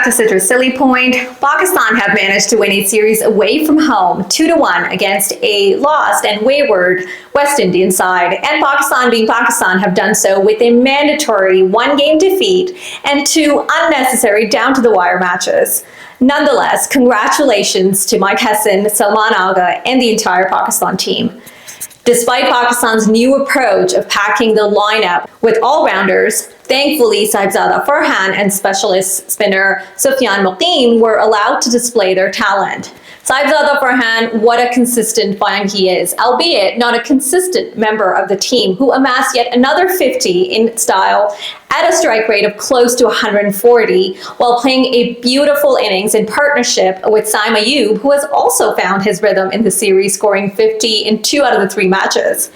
to Citrus Silly Point, Pakistan have managed to win a series away from home 2-1 against a lost and wayward West Indian side. And Pakistan, being Pakistan, have done so with a mandatory 1-game defeat and 2 unnecessary down-to-the-wire matches. Nonetheless, congratulations to Mike Hesson, Salman Agha, and the entire Pakistan team. Despite Pakistan's new approach of packing the lineup with all-rounders, thankfully Sahibzada Farhan and specialist spinner Sufyan Moqeem were allowed to display their talent. Sahibzada Farhan, what a consistent find he is, albeit not a consistent member of the team, who amassed yet another 50 in style at a strike rate of close to 140, while playing a beautiful innings in partnership with Saim Ayub, who has also found his rhythm in the series, scoring 50 in 2 out of the 3 matches.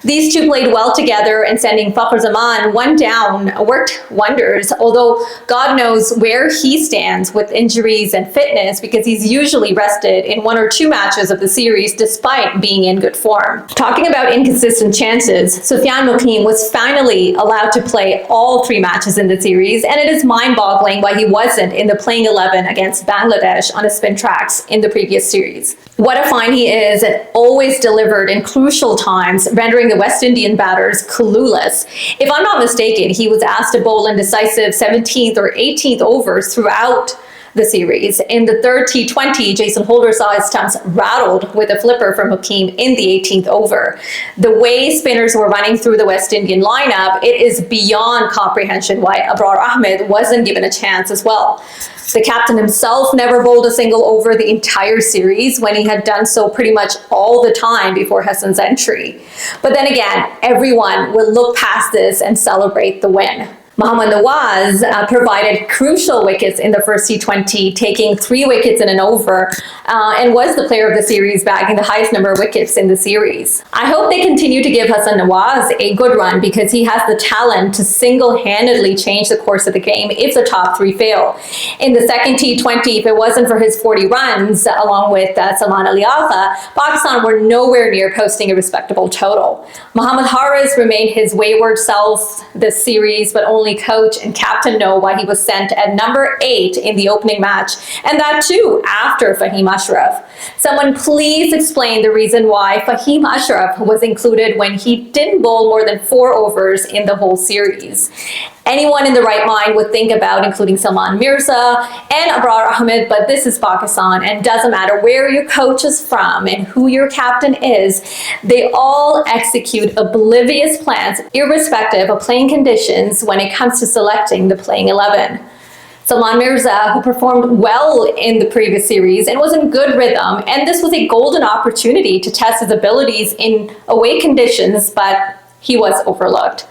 These two played well together, and sending Fakhar Zaman one down worked wonders, although God knows where he stands with injuries and fitness, because he's usually rested in 1 or 2 matches of the series despite being in good form. Talking about inconsistent chances, Sufyan Moqeem was finally allowed to play all 3 matches in the series, and it is mind-boggling why he wasn't in the playing 11 against Bangladesh on a spin tracks in the previous series. What a find he is, and always delivered in crucial times, rendering the West Indian batters clueless. If I'm not mistaken, he was asked to bowl in decisive 17th or 18th overs throughout the series. In the third T20, Jason Holder saw his stumps rattled with a flipper from Moqeem in the 18th over. The way spinners were running through the West Indian lineup, it is beyond comprehension why Abrar Ahmed wasn't given a chance as well. The captain himself never bowled a single over the entire series, when he had done so pretty much all the time before Hesson's entry. But then again, everyone will look past this and celebrate the win. Mohammad Nawaz provided crucial wickets in the first T20, taking 3 wickets in an over, and was the player of the series, bagging the highest number of wickets in the series. I hope they continue to give Hassan Nawaz a good run, because he has the talent to single-handedly change the course of the game if the top 3 fail. In the second T20, if it wasn't for his 40 runs, along with Salman Ali Agha, Pakistan were nowhere near posting a respectable total. Mohammad Haris remained his wayward self this series, but only coach and captain know why he was sent at number 8 in the opening match, and that too after Faheem Ashraf. Someone please explain the reason why Faheem Ashraf was included when he didn't bowl more than 4 overs in the whole series. Anyone in the right mind would think about including Salman Mirza and Abrar Ahmed, but this is Pakistan, and doesn't matter where your coach is from and who your captain is, they all execute oblivious plans irrespective of playing conditions when it comes to selecting the playing 11. Salman Mirza, who performed well in the previous series and was in good rhythm, and this was a golden opportunity to test his abilities in away conditions, but he was overlooked.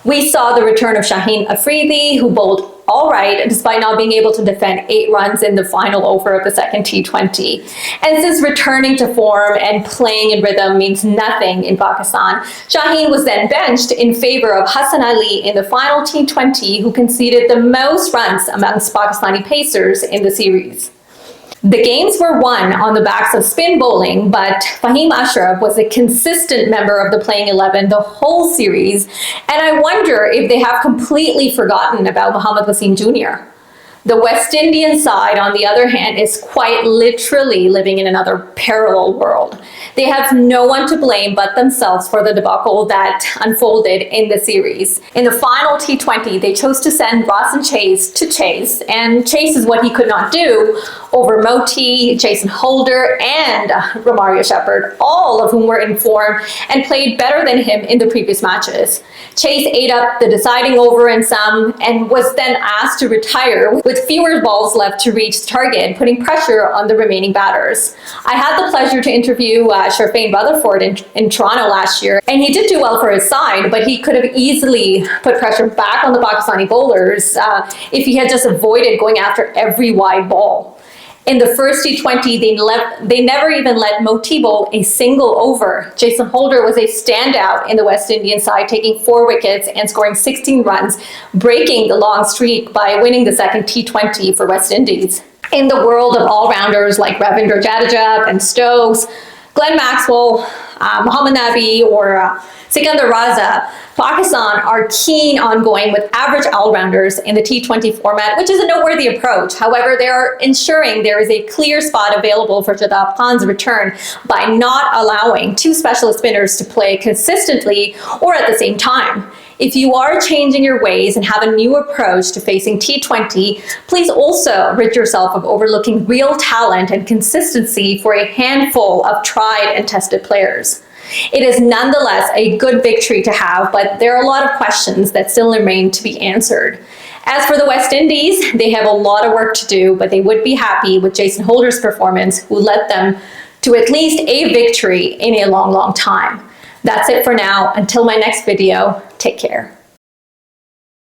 We saw the return of Shaheen Afridi, who bowled all right despite not being able to defend 8 runs in the final over of the second T20. And since returning to form and playing in rhythm means nothing in Pakistan, Shaheen was then benched in favor of Hassan Ali in the final T20, who conceded the most runs amongst Pakistani pacers in the series. The games were won on the backs of spin bowling, but Faheem Ashraf was a consistent member of the playing 11 the whole series, and I wonder if they have completely forgotten about Mohammad Wasim Jr. The West Indian side, on the other hand, is quite literally living in another parallel world. They have no one to blame but themselves for the debacle that unfolded in the series. In the final T20, they chose to send Rawson Chase to chase, and chase is what he could not do over Moti, Jason Holder, and Romario Shepherd, all of whom were in form and played better than him in the previous matches. Chase ate up the deciding over in some, and was then asked to retire with fewer balls left to reach the target, putting pressure on the remaining batters. I had the pleasure to interview Sharfain Rutherford in Toronto last year, and he did do well for his side, but he could have easily put pressure back on the Pakistani bowlers if he had just avoided going after every wide ball. In the first T20, they never even let Moti bowl a single over. Jason Holder was a standout in the West Indian side, taking 4 wickets and scoring 16 runs, breaking the long streak by winning the second T20 for West Indies. In the world of all-rounders like Ravindra Jadeja and Stokes, Glenn Maxwell Mohammad Nawaz or Sikandar Raza, Pakistan are keen on going with average all-rounders in the T20 format, which is a noteworthy approach. However, they are ensuring there is a clear spot available for Shadab Khan's return by not allowing two specialist spinners to play consistently or at the same time. If you are changing your ways and have a new approach to facing T20, please also rid yourself of overlooking real talent and consistency for a handful of tried and tested players. It is nonetheless a good victory to have, but there are a lot of questions that still remain to be answered. As for the West Indies, they have a lot of work to do, but they would be happy with Jason Holder's performance, who led them to at least a victory in a long, long time. That's it for now. Until my next video, take care.